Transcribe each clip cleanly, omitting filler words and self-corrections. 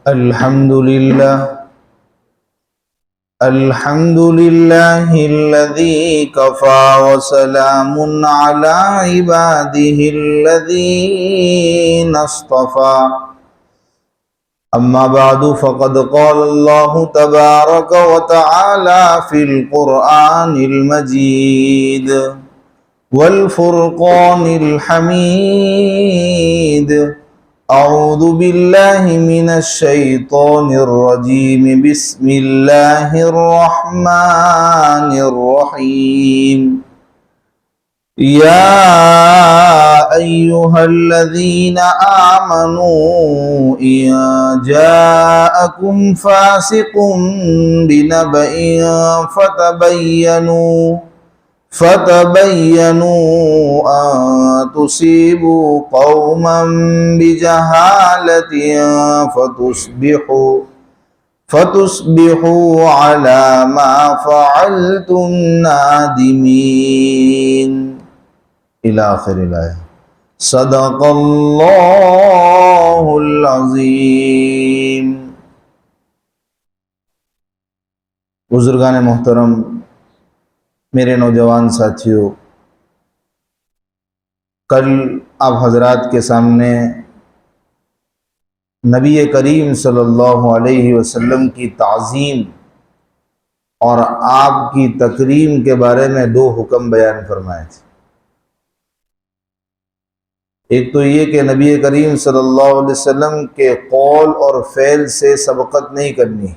الحمد لله الذي كفى وسلام على عباده الذين اصطفى. أما بعد فقد قال الله تبارك وتعالى في القرآن المجيد والفرقان الحميد: أعوذ بالله من الشيطان الرجيم، بسم الله الرحمن الرحيم. يا أيها الذين آمنوا إن جاءكم فاسق بنبأ فتبينوا أن تصيبوا قوما بجهالة فتصبحوا على ما فعلتم نادمين إلى آخر الآية. صدق اللہ العظیم. بزرگان محترم، میرے نوجوان ساتھیوں، کل آپ حضرات کے سامنے نبی کریم صلی اللہ علیہ وسلم کی تعظیم اور آپ کی تکریم کے بارے میں دو حکم بیان فرمائے تھے. ایک تو یہ کہ نبی کریم صلی اللہ علیہ وسلم کے قول اور فعل سے سبقت نہیں کرنی.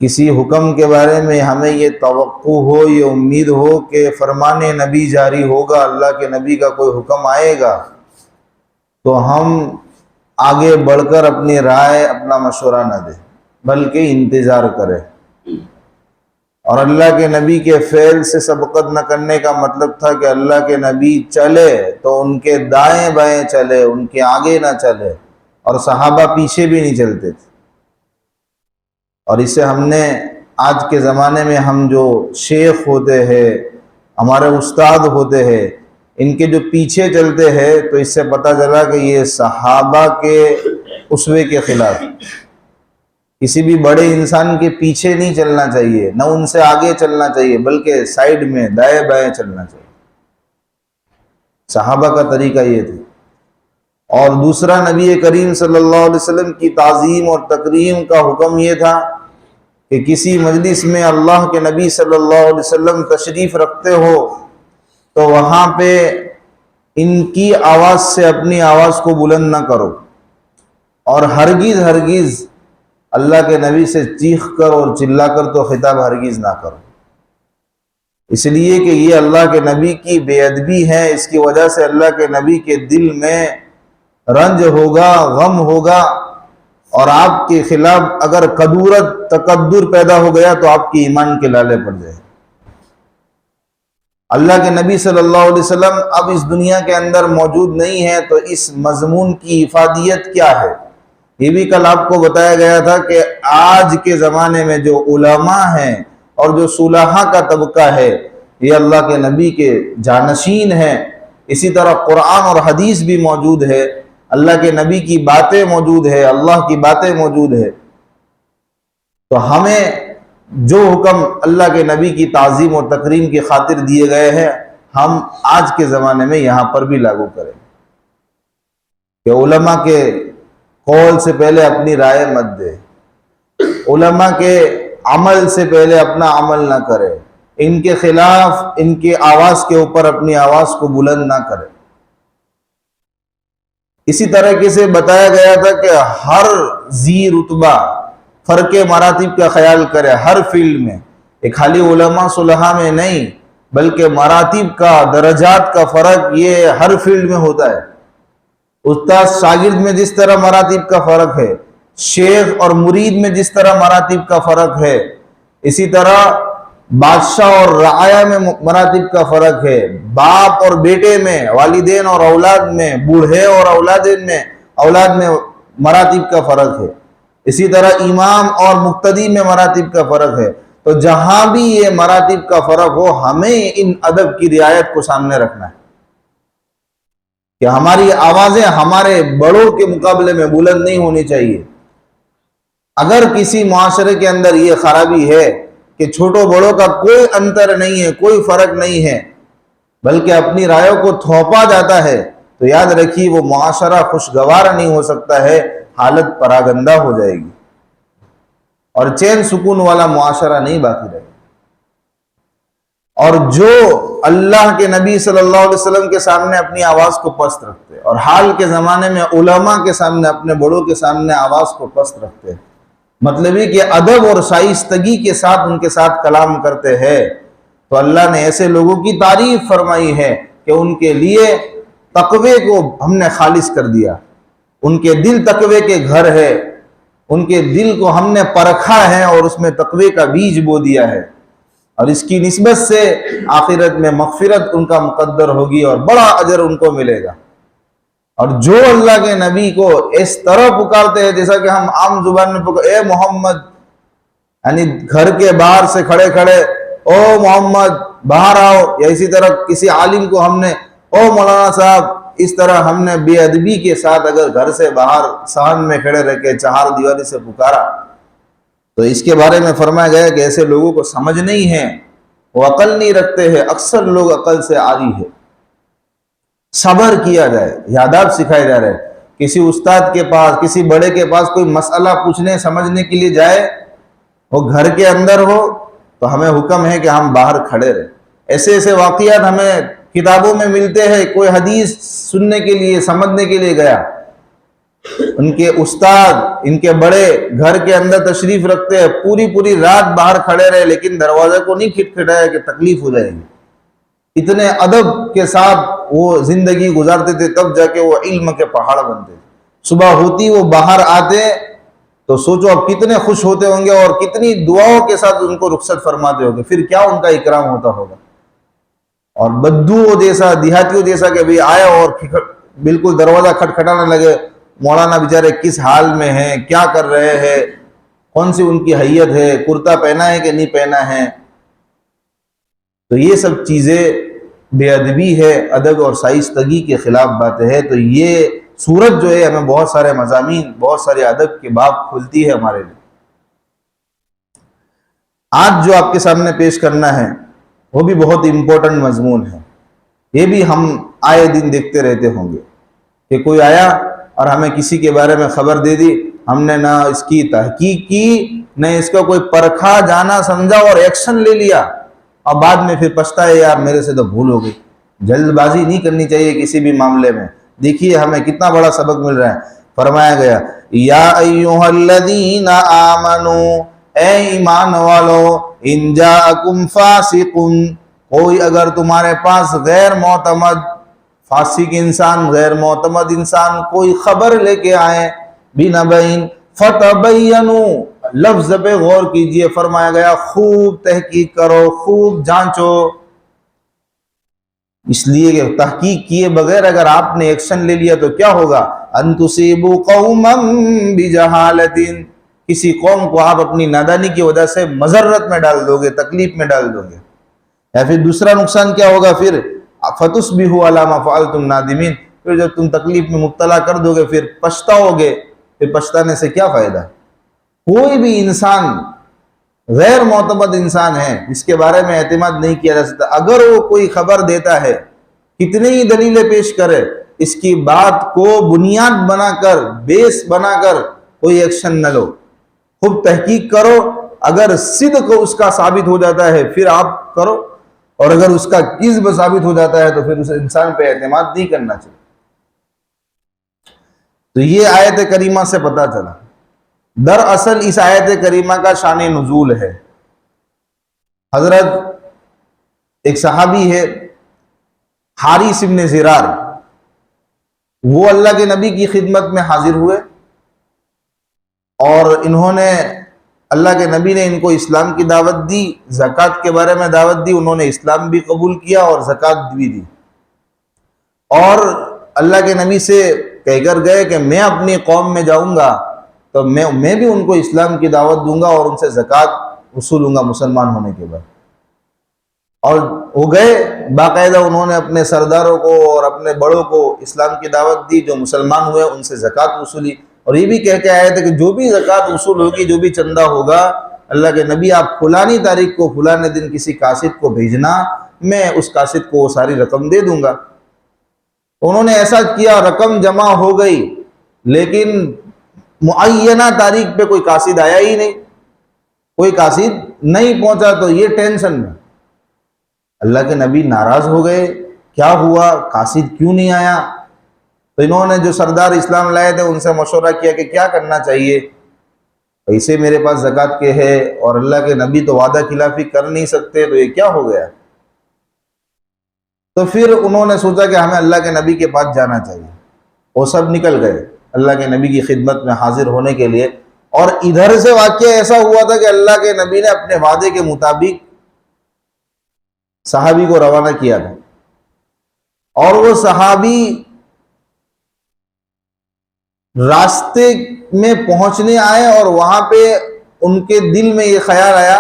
کسی حکم کے بارے میں ہمیں یہ توقع ہو، یہ امید ہو کہ فرمان نبی جاری ہوگا، اللہ کے نبی کا کوئی حکم آئے گا، تو ہم آگے بڑھ کر اپنی رائے، اپنا مشورہ نہ دیں، بلکہ انتظار کریں. اور اللہ کے نبی کے فعل سے سبقت نہ کرنے کا مطلب تھا کہ اللہ کے نبی چلے تو ان کے دائیں بائیں چلے، ان کے آگے نہ چلے، اور صحابہ پیچھے بھی نہیں چلتے تھے. اور اس سے ہم نے آج کے زمانے میں ہم جو شیخ ہوتے ہیں، ہمارے استاد ہوتے ہیں، ان کے جو پیچھے چلتے ہیں تو اس سے پتہ چلا کہ یہ صحابہ کے اسوے کے خلاف. کسی بھی بڑے انسان کے پیچھے نہیں چلنا چاہیے، نہ ان سے آگے چلنا چاہیے، بلکہ سائیڈ میں دائیں بائیں چلنا چاہیے. صحابہ کا طریقہ یہ تھا. اور دوسرا، نبی کریم صلی اللہ علیہ وسلم کی تعظیم اور تکریم کا حکم یہ تھا کہ کسی مجلس میں اللہ کے نبی صلی اللہ علیہ وسلم تشریف رکھتے ہو تو وہاں پہ ان کی آواز سے اپنی آواز کو بلند نہ کرو، اور ہرگز اللہ کے نبی سے چیخ کر اور چلا کر تو خطاب ہرگز نہ کرو، اس لیے کہ یہ اللہ کے نبی کی بے ادبی ہے. اس کی وجہ سے اللہ کے نبی کے دل میں رنج ہوگا، غم ہوگا، اور آپ کے خلاف اگر تکبر پیدا ہو گیا تو آپ کی ایمان کے لالے پڑ جائے. اللہ کے نبی صلی اللہ علیہ وسلم اب اس دنیا کے اندر موجود نہیں ہے، تو اس مضمون کی افادیت کیا ہے؟ یہ بھی کل آپ کو بتایا گیا تھا کہ آج کے زمانے میں جو علماء ہیں اور جو صلحاء کا طبقہ ہے، یہ اللہ کے نبی کے جانشین ہیں. اسی طرح قرآن اور حدیث بھی موجود ہے، اللہ کے نبی کی باتیں موجود ہے، اللہ کی باتیں موجود ہے. تو ہمیں جو حکم اللہ کے نبی کی تعظیم اور تکریم کی خاطر دیے گئے ہیں، ہم آج کے زمانے میں یہاں پر بھی لاگو کریں کہ علماء کے قول سے پہلے اپنی رائے مت دے، علماء کے عمل سے پہلے اپنا عمل نہ کرے، ان کے خلاف ان کے آواز کے اوپر اپنی آواز کو بلند نہ کرے. اسی طریقے سے بتایا گیا تھا کہ ہر ذی رتبہ فرق مراتب کا خیال کرے ہر فیلڈ میں، ایک خالی علماء صلحاء میں نہیں، بلکہ مراتب کا، درجات کا فرق یہ ہر فیلڈ میں ہوتا ہے. استاد شاگرد میں جس طرح مراتب کا فرق ہے، شیخ اور مرید میں جس طرح مراتب کا فرق ہے، اسی طرح بادشاہ اور رعایا میں مراتب کا فرق ہے، باپ اور بیٹے میں، والدین اور اولاد میں، بوڑھے اور اولاد میں مراتب کا فرق ہے. اسی طرح امام اور مقتدی میں مراتب کا فرق ہے. تو جہاں بھی یہ مراتب کا فرق ہو، ہمیں ان ادب کی رعایت کو سامنے رکھنا ہے. کہ ہماری آوازیں ہمارے بڑوں کے مقابلے میں بلند نہیں ہونی چاہیے۔ اگر کسی معاشرے کے اندر یہ خرابی ہے کہ چھوٹوں بڑوں کا کوئی انتر نہیں ہے، کوئی فرق نہیں ہے، بلکہ اپنی رائے کو تھوپا جاتا ہے، تو یاد رکھیے وہ معاشرہ خوشگوار نہیں ہو سکتا ہے، حالت پراگندہ ہو جائے گی اور چین سکون والا معاشرہ نہیں باقی رہے گا۔ اور جو اللہ کے نبی صلی اللہ علیہ وسلم کے سامنے اپنی آواز کو پست رکھتے اور حال کے زمانے میں علماء کے سامنے، اپنے بڑوں کے سامنے آواز کو پست رکھتے، مطلب یہ کہ ادب اور شائستگی کے ساتھ ان کے ساتھ کلام کرتے ہیں، تو اللہ نے ایسے لوگوں کی تعریف فرمائی ہے کہ ان کے لیے تقوی کو ہم نے خالص کر دیا، ان کے دل تقوی کے گھر ہے، ان کے دل کو ہم نے پرکھا ہے اور اس میں تقوی کا بیج بو دیا ہے، اور اس کی نسبت سے آخرت میں مغفرت ان کا مقدر ہوگی اور بڑا اجر ان کو ملے گا۔ اور جو اللہ کے نبی کو اس طرح پکارتے ہیں جیسا کہ ہم عام زبان میں اے محمد، یعنی گھر کے باہر سے کھڑے کھڑے او محمد باہر آؤ، یا اسی طرح کسی عالم کو ہم نے او مولانا صاحب، اس طرح ہم نے بے ادبی کے ساتھ اگر گھر سے باہر صحن میں کھڑے رہ کے چہار دیواری سے پکارا، تو اس کے بارے میں فرمایا گیا کہ ایسے لوگوں کو سمجھ نہیں ہے، وہ عقل نہیں رکھتے ہیں، اکثر لوگ عقل سے عاری ہے۔ صبر کیا جائے، یہ آداب سکھائے جا رہے ہیں۔ کسی استاد کے پاس، کسی بڑے کے پاس کوئی مسئلہ پوچھنے سمجھنے کے لیے جائے، وہ گھر کے اندر ہو تو ہمیں حکم ہے کہ ہم باہر کھڑے رہیں۔ ایسے ایسے واقعات ہمیں کتابوں میں ملتے ہیں، کوئی حدیث سننے کے لیے، سمجھنے کے لیے گیا، ان کے استاد، ان کے بڑے گھر کے اندر تشریف رکھتے ہیں، پوری رات باہر کھڑے رہے لیکن دروازے کو نہیں کھٹکھٹایا کہ تکلیف ہو جائے گی۔ اتنے ادب کے ساتھ وہ زندگی گزارتے تھے، تب جا کے وہ علم کے پہاڑ بنتے تھے۔ صبح ہوتی وہ باہر آتے تو سوچو اب کتنے خوش ہوتے ہوں گے اور کتنی دعاؤں کے ساتھ ان کو رخصت فرماتے ہوں گے، پھر کیا ان کا اکرام ہوتا ہوگا۔ اور بدو جیسا، دیہاتیوں جیسا کہ بھی آیا اور بالکل دروازہ کھٹکھٹانے لگے، مولانا بیچارے کس حال میں ہیں، کیا کر رہے ہیں، کون سی ان کی حیت ہے، کرتا پہنا ہے کہ نہیں پہنا ہے۔ تو یہ سب چیزیں بے ادبی ہے، ادب اور شائستگی کے خلاف باتیں ہے۔ تو یہ سورت جو ہے ہمیں بہت سارے مضامین، بہت سارے ادب کے باب کھلتی ہے ہمارے لیے۔ آج جو آپ کے سامنے پیش کرنا ہے وہ بھی بہت امپورٹنٹ مضمون ہے۔ یہ بھی ہم آئے دن دیکھتے رہتے ہوں گے کہ کوئی آیا اور ہمیں کسی کے بارے میں خبر دے دی، ہم نے نہ اس کی تحقیق کی، نہ اس کا کوئی پرکھا جانا سمجھا اور ایکشن لے لیا، اور بعد میں پھر پچھتا ہے یار میرے سے تو بھول ہو گئی۔ جلد بازی نہیں کرنی چاہیے کسی بھی معاملے میں۔ دیکھیے ہمیں کتنا بڑا سبق مل رہا ہے۔ فرمایا گیا یا ایھا الذین آمنوا، اے ایمان والو، ان جاءکم فاسق، کوئی اگر تمہارے پاس غیر معتمد فاسق انسان، غیر معتمد انسان کوئی خبر لے کے آئے، بنبئ فتبینوا، لفظ پہ غور کیجئے، فرمایا گیا خوب تحقیق کرو، خوب جانچو، اس لیے کہ تحقیق کیے بغیر اگر آپ نے ایکشن لے لیا تو کیا ہوگا، ان تصیبوا قوما بجہالۃ، کسی قوم کو آپ اپنی نادانی کی وجہ سے مضرت میں ڈال دو گے، تکلیف میں ڈال دو گے۔ یا پھر دوسرا نقصان کیا ہوگا، پھر فتصبحوا علی ما فعلتم نادمین، پھر جب تم تکلیف میں مبتلا کر دو گے پھر پچھتاؤ گے، پھر پچھتانے سے کیا فائدہ۔ کوئی بھی انسان غیر معتمد انسان ہے، اس کے بارے میں اعتماد نہیں کیا جا سکتا۔ اگر وہ کوئی خبر دیتا ہے، کتنی ہی دلیلیں پیش کرے، اس کی بات کو بنیاد بنا کر، بیس بنا کر کوئی ایکشن نہ لو، خوب تحقیق کرو، اگر صدق اس کا ثابت ہو جاتا ہے پھر آپ کرو، اور اگر اس کا کذب ثابت ہو جاتا ہے تو پھر اس انسان پہ اعتماد نہیں کرنا چاہیے۔ تو یہ آیت کریمہ سے پتہ چلا۔ دراصل اس آیت کریمہ کا شان نزول ہے، حضرت ایک صحابی ہے حارث بن زرار، وہ اللہ کے نبی کی خدمت میں حاضر ہوئے اور انہوں نے، اللہ کے نبی نے ان کو اسلام کی دعوت دی، زکوٰۃ کے بارے میں دعوت دی، انہوں نے اسلام بھی قبول کیا اور زکوٰۃ بھی دی، اور اللہ کے نبی سے کہہ کر گئے کہ میں اپنی قوم میں جاؤں گا تو میں بھی ان کو اسلام کی دعوت دوں گا اور ان سے زکوٰۃ وصولوں گا مسلمان ہونے کے بعد۔ اور وہ گئے باقاعدہ انہوں نے اپنے سرداروں کو اور اپنے بڑوں کو اسلام کی دعوت دی، جو مسلمان ہوئے ان سے زکوٰۃ وصولی، اور یہ بھی کہہ کے آئے تھے کہ جو بھی زکوٰۃ وصول ہوگی، جو بھی چندہ ہوگا، اللہ کے نبی آپ فلانی تاریخ کو فلانے دن کسی قاصد کو بھیجنا، میں اس قاصد کو وہ ساری رقم دے دوں گا۔ انہوں نے ایسا کیا، رقم جمع ہو گئی، لیکن معینہ تاریخ پہ کوئی قاصد آیا ہی نہیں، کوئی قاصد نہیں پہنچا، تو یہ ٹینشن میں اللہ کے نبی ناراض ہو گئے، کیا ہوا، قاصد کیوں نہیں آیا؟ تو انہوں نے جو سردار اسلام لائے تھے ان سے مشورہ کیا کہ کیا کرنا چاہیے، پیسے میرے پاس زکوٰۃ کے ہے اور اللہ کے نبی تو وعدہ خلافی کر نہیں سکتے، تو یہ کیا ہو گیا؟ تو پھر انہوں نے سوچا کہ ہمیں اللہ کے نبی کے پاس جانا چاہیے، وہ سب نکل گئے اللہ کے نبی کی خدمت میں حاضر ہونے کے لیے۔ اور ادھر سے واقعہ ایسا ہوا تھا کہ اللہ کے نبی نے اپنے وعدے کے مطابق صحابی کو روانہ کیا تھا، اور وہ صحابی راستے میں پہنچنے آئے اور وہاں پہ ان کے دل میں یہ خیال آیا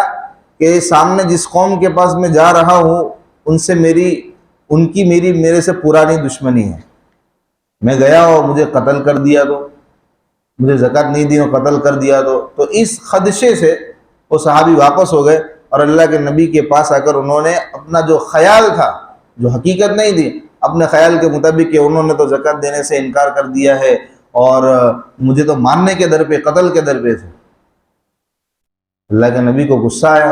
کہ سامنے جس قوم کے پاس میں جا رہا ہوں ان سے میرے سے پرانی دشمنی ہے، میں گیا اور مجھے قتل کر دیا تو، مجھے زکوٰۃ نہیں دی اور قتل کر دیا تو اس خدشے سے وہ صحابی واپس ہو گئے، اور اللہ کے نبی کے پاس آ کر انہوں نے اپنا جو خیال تھا، جو حقیقت نہیں تھی، اپنے خیال کے مطابق کہ انہوں نے تو زکوٰۃ دینے سے انکار کر دیا ہے اور مجھے تو مارنے کے در پہ، قتل کے در پہ تھے۔ اللہ کے نبی کو غصہ آیا،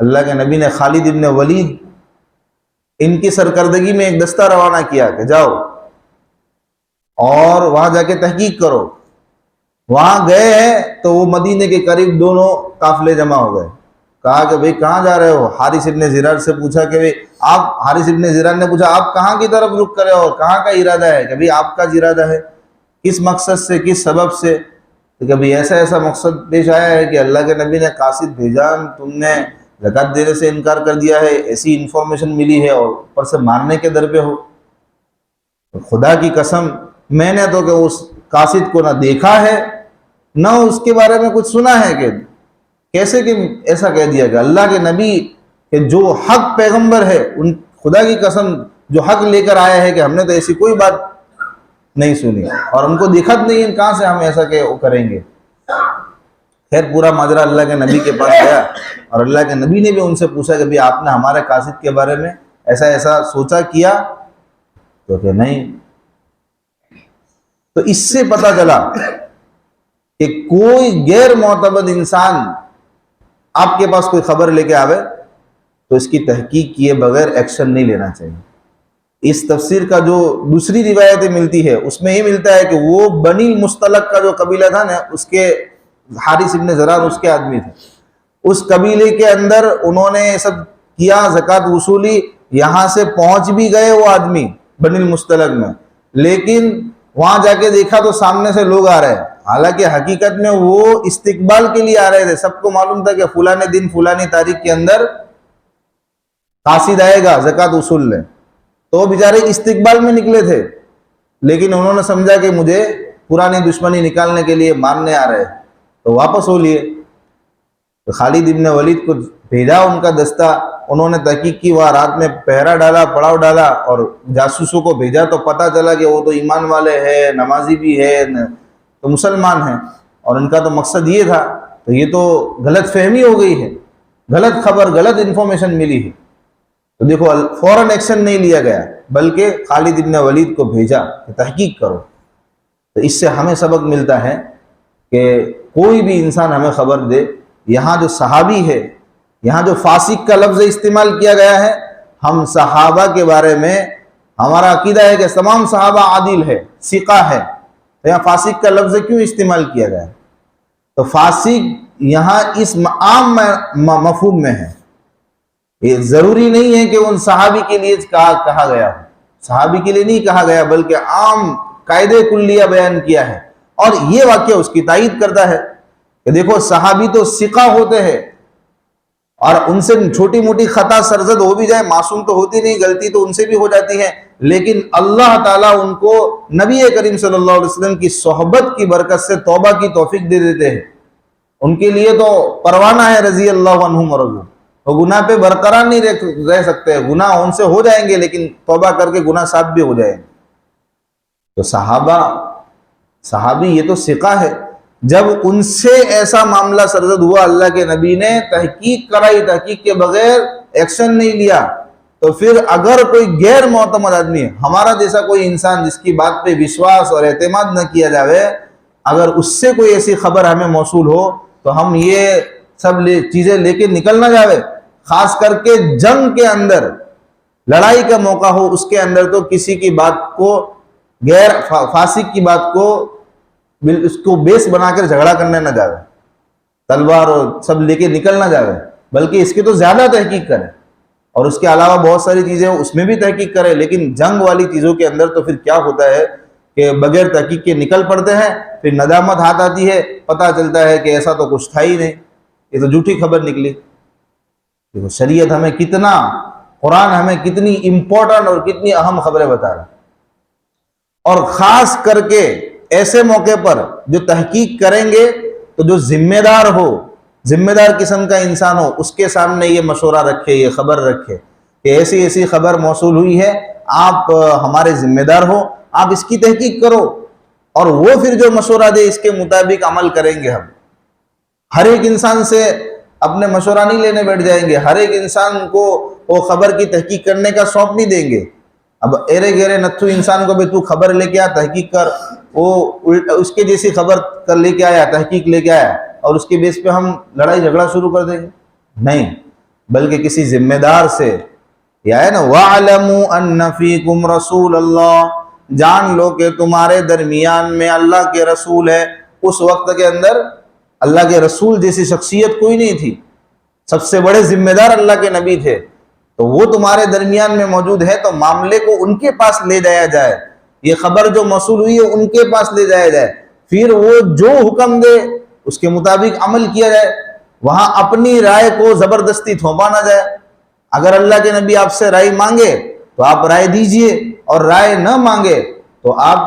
اللہ کے نبی نے خالد ابن ولید ان کی سرکردگی میں ایک دستہ روانہ کیا کہ جاؤ اور وہاں جا کے تحقیق کرو۔ وہاں گئے ہیں تو وہ مدینے کے قریب دونوں قافلے جمع ہو گئے، کہا کہ بھئی کہاں جا رہے ہو؟ حارث ابن زرار سے پوچھا کہ حارث ابن زرار نے پوچھا آپ کہاں کی طرف رخ کرے ہو، کہاں کا ارادہ ہے؟ کہ بھئی آپ کا ارادہ ہے، کس مقصد سے، کس سبب سے؟ تو کہ بھئی ایسا مقصد پیش آیا ہے کہ اللہ کے نبی نے قاصد بھیجا، تم نے زکوٰۃ دینے سے انکار کر دیا ہے، ایسی انفارمیشن ملی ہے اور اوپر سے مارنے کے در پہ ہو۔ خدا کی قسم میں نے تو کہ اس قاصد کو نہ دیکھا ہے نہ اس کے بارے میں کچھ سنا ہے، کہ کیسے کہ ایسا کہہ دیا کہ اللہ کے نبی کہ جو حق پیغمبر ہے، ان خدا کی قسم جو حق لے کر آیا ہے کہ ہم نے تو ایسی کوئی بات نہیں سنی اور ہم کو دکھت نہیں ہے، کہاں سے ہم ایسا کہ وہ کریں گے۔ خیر پورا ماجرا اللہ کے نبی کے پاس گیا اور اللہ کے نبی نے بھی ان سے پوچھا کہ آپ نے ہمارے قاصد کے بارے میں ایسا سوچا کیا؟ تو کہ نہیں۔ تو اس سے پتہ چلا کہ کوئی غیر معتمد انسان آپ کے پاس کوئی خبر لے کے آوے تو اس کی تحقیق کیے بغیر ایکشن نہیں لینا چاہیے۔ اس تفسیر کا جو دوسری روایتیں ملتی ہے اس میں یہ ملتا ہے کہ وہ بنی مستلق کا جو قبیلہ تھا نا، اس کے حارث ابن زرار اس کے آدمی تھے، اس قبیلے کے اندر انہوں نے سب کیا، زکوٰۃ وصولی، یہاں سے پہنچ بھی گئے وہ آدمی بنی المستلق میں، لیکن وہاں جا کے دیکھا تو سامنے سے لوگ آ رہے ہیں، حالانکہ حقیقت میں وہ استقبال کے لیے آ رہے تھے۔ سب کو معلوم تھا کہ فلانے دن فلانی تاریخ کے اندر قاصد آئے گا زکوٰۃ وصول لے، تو وہ بیچارے استقبال میں نکلے تھے، لیکن انہوں نے سمجھا کہ مجھے پرانی دشمنی نکالنے کے لیے ماننے آ رہے ہیں، تو واپس ہو لیے۔ تو خالد ابن ولید کو بھیجا ان کا دستہ، انہوں نے تحقیق کی، وہاں رات میں پہرا ڈالا، پڑاؤ ڈالا، اور جاسوسوں کو بھیجا تو پتہ چلا کہ وہ تو ایمان والے ہیں، نمازی بھی ہے، تو مسلمان ہیں، اور ان کا تو مقصد یہ تھا۔ تو یہ تو غلط فہمی ہو گئی ہے، غلط خبر، غلط انفارمیشن ملی ہے۔ تو دیکھو فوراً ایکشن نہیں لیا گیا، بلکہ خالد ابن ولید کو بھیجا کہ تحقیق کرو۔ تو اس سے ہمیں سبق ملتا ہے کہ کوئی بھی انسان ہمیں خبر دے، یہاں جو صحابی ہے، یہاں جو فاسق کا لفظ استعمال کیا گیا ہے، ہم صحابہ کے بارے میں ہمارا عقیدہ ہے کہ تمام صحابہ عادل ہے، ثقہ ہے، تو یہاں فاسق کا لفظ کیوں استعمال کیا گیا ہے؟ تو فاسق یہاں اس عام مفہوم میں ہے، یہ ضروری نہیں ہے کہ ان صحابی کے لیے کہا گیا ہو، صحابی کے لیے نہیں کہا گیا بلکہ عام قاعدے کلیہ بیان کیا ہے، اور یہ واقعہ اس کی تائید کرتا ہے کہ دیکھو صحابی تو ثقہ ہوتے ہیں، اور ان سے چھوٹی موٹی خطا سرزد ہو بھی جائے، معصوم تو ہوتی نہیں، غلطی تو ان سے بھی ہو جاتی ہے، لیکن اللہ تعالیٰ ان کو نبی کریم صلی اللہ علیہ وسلم کی صحبت کی برکت سے توبہ کی توفیق دے دیتے ہیں۔ ان کے لیے تو پروانہ ہے رضی اللہ عنہم ورضوا۔ وہ گناہ پہ برقرار نہیں رہ سکتے، گناہ ان سے ہو جائیں گے لیکن توبہ کر کے گناہ صاف بھی ہو جائیں گے۔ تو صحابی یہ تو ثقہ ہے، جب ان سے ایسا معاملہ سرزد ہوا، اللہ کے نبی نے تحقیق کرائی، تحقیق کے بغیر ایکشن نہیں لیا، تو پھر اگر کوئی غیر معتمد آدمی ہے، ہمارا جیسا کوئی انسان جس کی بات پہ وشواس اور اعتماد نہ کیا جاوے، اگر اس سے کوئی ایسی خبر ہمیں موصول ہو تو ہم یہ سب چیزیں لے کے نکل نہ جاوے۔ خاص کر کے جنگ کے اندر، لڑائی کا موقع ہو، اس کے اندر تو کسی کی بات کو، غیر فاسق کی بات کو اس کو بیس بنا کر جھگڑا کرنے نہ جاوے، تلوار اور سب لے کے نکل نہ جاوے، بلکہ اس کی تو زیادہ تحقیق کرے، اور اس کے علاوہ بہت ساری چیزیں اس میں بھی تحقیق کرے۔ لیکن جنگ والی چیزوں کے اندر تو پھر کیا ہوتا ہے کہ بغیر تحقیق کے نکل پڑتے ہیں، پھر ندامت ہاتھ آتی ہے، پتہ چلتا ہے کہ ایسا تو کچھ تھا ہی نہیں، یہ تو جھوٹی خبر نکلی۔ دیکھو شریعت ہمیں کتنا، قرآن ہمیں کتنی امپورٹنٹ اور کتنی اہم خبریں بتا رہا ہے، اور خاص کر کے ایسے موقع پر جو تحقیق کریں گے تو جو ذمہ دار ہو، ذمہ دار قسم کا انسان ہو، اس کے سامنے یہ مشورہ رکھے، یہ خبر رکھے کہ ایسی ایسی خبر موصول ہوئی ہے، آپ ہمارے ذمہ دار ہو، آپ اس کی تحقیق کرو، اور وہ پھر جو مشورہ دے اس کے مطابق عمل کریں گے۔ ہم ہر ایک انسان سے اپنے مشورہ نہیں لینے بیٹھ جائیں گے، ہر ایک انسان کو وہ خبر کی تحقیق کرنے کا سونپ نہیں دیں گے۔ اب ایرے گیرے نتھو انسان کو بھی تو خبر لے کے آ، تحقیق کر، وہ اس کے جیسی خبر کر لے کے آیا، تحقیق لے کے آیا، اور اس کے بیس پہ ہم لڑائی جھگڑا شروع کر دیں گے؟ نہیں، بلکہ کسی ذمہ دار سے، یہ ہے نا وَاعْلَمُوا أَنَّ فِيكُمْ رَسُولَ اللَّهِ، جان لو کہ تمہارے درمیان میں اللہ کے رسول ہے۔ اس وقت کے اندر اللہ کے رسول جیسی شخصیت کوئی نہیں تھی، سب سے بڑے ذمہ دار اللہ کے نبی تھے، تو وہ تمہارے درمیان میں موجود ہے، تو معاملے کو ان کے پاس لے جایا جائے، یہ خبر جو موصول ہوئی ہے ان کے پاس لے جایا جائے، پھر وہ جو حکم دے اس کے مطابق عمل کیا جائے، وہاں اپنی رائے کو زبردستی تھوپا نہ جائے۔ اگر اللہ کے نبی آپ سے رائے مانگے تو آپ رائے دیجئے، اور رائے نہ مانگے تو آپ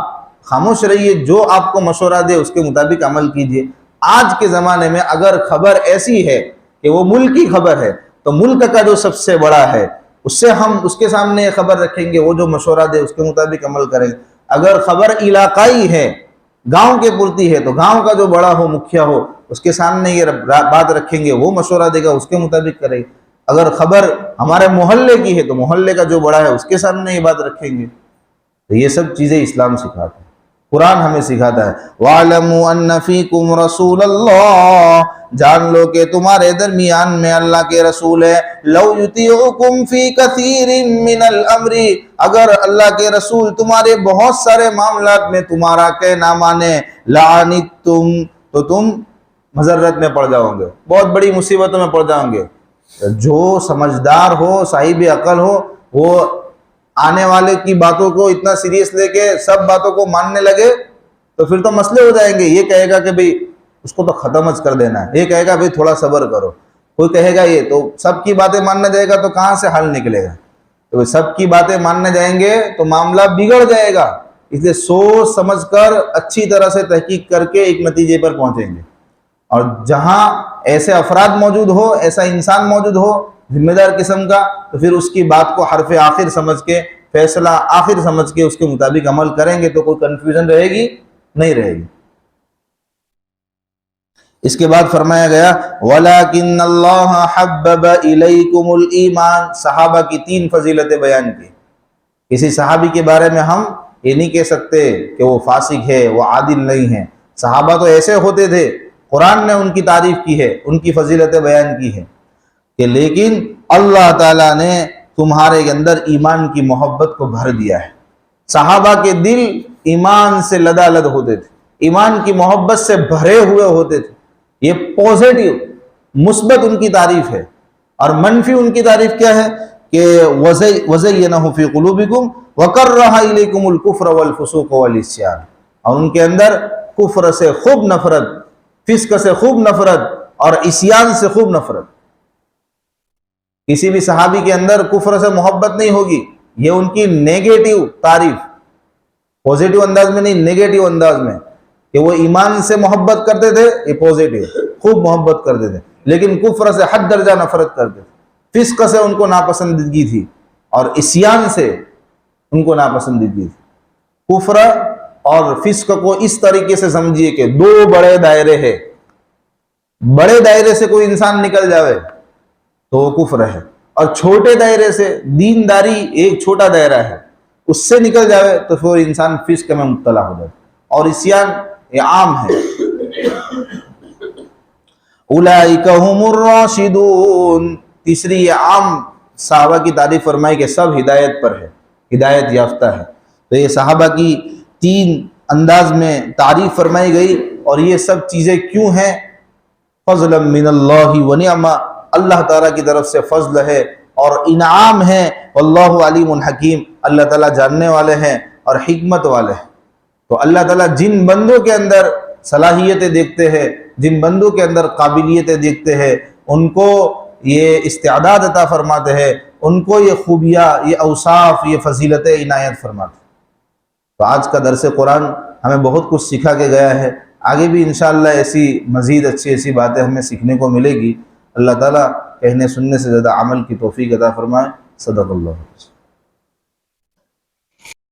خاموش رہیے، جو آپ کو مشورہ دے اس کے مطابق عمل کیجئے۔ آج کے زمانے میں اگر خبر ایسی ہے کہ وہ ملکی خبر ہے، تو ملک کا جو سب سے بڑا ہے اس سے ہم اس کے سامنے خبر رکھیں گے، وہ جو مشورہ دے اس کے مطابق عمل کریں گے۔ اگر خبر علاقائی ہے، گاؤں کے پرتی ہے، تو گاؤں کا جو بڑا ہو، مکھیا ہو، اس کے سامنے یہ بات رکھیں گے، وہ مشورہ دے گا، اس کے مطابق کریں گے۔ اگر خبر ہمارے محلے کی ہے تو محلے کا جو بڑا ہے اس کے سامنے یہ بات رکھیں گے۔ تو یہ سب چیزیں اسلام سکھاتا ہے، قرآن ہمیں سکھاتا ہے۔ وَاعْلَمُوا أَنَّ فِيكُمْ رَسُولَ اللَّهِ، جان لو کہ تمہارے درمیان میں اللہ کے رسول ہے۔ لَوْ يُطِيعُكُمْ فِي كَثِيرٍ مِّنَ الْأَمْرِ، اگر اللہ کے رسول تمہارے بہت سارے معاملات میں تمہارا کہنا مانے، لَعَنِتُّمْ، تو تم مضرت میں پڑ جاؤ گے، بہت بڑی مصیبتوں میں پڑ جاؤ گے۔ جو سمجھدار ہو، صاحب عقل ہو، وہ آنے والے کی باتوں کو اتنا سیریس لے کے سب باتوں کو ماننے لگے تو پھر تو مسئلے ہو جائیں گے۔ یہ کہے گا کہ بھئی اس کو تو ختم کر دینا ہے، یہ کہے گا بھئی تھوڑا صبر کرو، کوئی کہے گا یہ، تو سب کی باتیں ماننے جائے گا تو کہاں سے حل نکلے گا؟ تو سب کی باتیں ماننے جائیں گے تو معاملہ بگڑ جائے گا۔ اس لیے سوچ سمجھ کر اچھی طرح سے تحقیق کر کے ایک نتیجے پر پہنچیں گے۔ اور جہاں ایسے افراد موجود ہو، ایسا انسان موجود ہو ذمہ دار قسم کا، تو پھر اس کی بات کو حرف آخر سمجھ کے، فیصلہ آخر سمجھ کے اس کے مطابق عمل کریں گے تو کوئی کنفیوژن رہے گی نہیں رہے گی۔ اس کے بعد فرمایا گیا وَلَكِنَّ اللَّهَ حَبَّبَ إِلَيْكُمُ الْإِيمَانَ، صحابہ کی 3 فضیلتیں بیان کی۔ کسی صحابی کے بارے میں ہم یہ نہیں کہہ سکتے کہ وہ فاسق ہے، وہ عادل نہیں ہے۔ صحابہ تو ایسے ہوتے تھے، قرآن نے ان کی تعریف کی ہے، ان کی فضیلتیں بیان کی ہے کہ لیکن اللہ تعالیٰ نے تمہارے اندر ایمان کی محبت کو بھر دیا ہے۔ صحابہ کے دل ایمان سے لدالد ہوتے تھے، ایمان کی محبت سے بھرے ہوئے ہوتے تھے۔ یہ پوزیٹیو، مثبت ان کی تعریف ہے۔ اور منفی ان کی تعریف کیا ہے کہ وَزَيَّنَهُ فِي قُلُوبِكُمْ وَكَرَّهَ إِلَيْكُمُ الْكُفْرَ وَالْفُسُوقَ وَالْعِصْيَانَ، اور ان کے اندر کفر سے خوب نفرت، فسق سے خوب نفرت، اور عصیان سے خوب نفرت۔ کسی بھی صحابی کے اندر کفر سے محبت نہیں ہوگی، یہ ان کی نیگیٹو تعریف، پوزیٹو انداز میں نہیں، نیگیٹو انداز میں، کہ وہ ایمان سے محبت کرتے تھے، یہ پوزیٹو، خوب محبت کرتے تھے، لیکن کفر سے حد درجہ نفرت کرتے تھے۔ فسق سے ان کو ناپسندیدگی تھی اور عصیان سے ان کو ناپسندیدگی تھی۔ کفر اور فسق کو اس طریقے سے سمجھیے کہ دو بڑے دائرے ہیں، بڑے دائرے سے کوئی انسان نکل جاوے تو وہ کفر ہے، اور چھوٹے دائرے سے، دینداری ایک چھوٹا دائرہ ہے، اس سے نکل جاوے تو پھر انسان فسق میں مبتلا ہو جائے، اور عصیان یہ عام ہے۔ اولئک هم الراشدون، تیسری یہ عام صحابہ کی تعریف فرمائی کہ سب ہدایت پر ہے، ہدایت یافتہ ہے۔ تو یہ صحابہ کی تین انداز میں تعریف فرمائی گئی، اور یہ سب چیزیں کیوں ہیں؟ فضلا من اللہ ونعما، اللہ تعالیٰ کی طرف سے فضل ہے اور انعام ہے، واللہ علیم حکیم، اللہ تعالیٰ جاننے والے ہیں اور حکمت والے ہیں۔ تو اللہ تعالیٰ جن بندوں کے اندر صلاحیتیں دیکھتے ہیں، جن بندوں کے اندر قابلیتیں دیکھتے ہیں، ان کو یہ استعداد عطا فرماتے ہیں، ان کو یہ خوبیاں، یہ اوصاف، یہ فضیلتیں عنایت فرماتے ہیں۔ تو آج کا درس قرآن ہمیں بہت کچھ سکھا کے گیا ہے، آگے بھی انشاءاللہ ایسی مزید اچھی ایسی باتیں ہمیں سیکھنے کو ملے گی۔ اللہ تعالیٰ کہنے سننے سے زیادہ عمل کی توفیق عطا فرمائے۔ صدق اللہ۔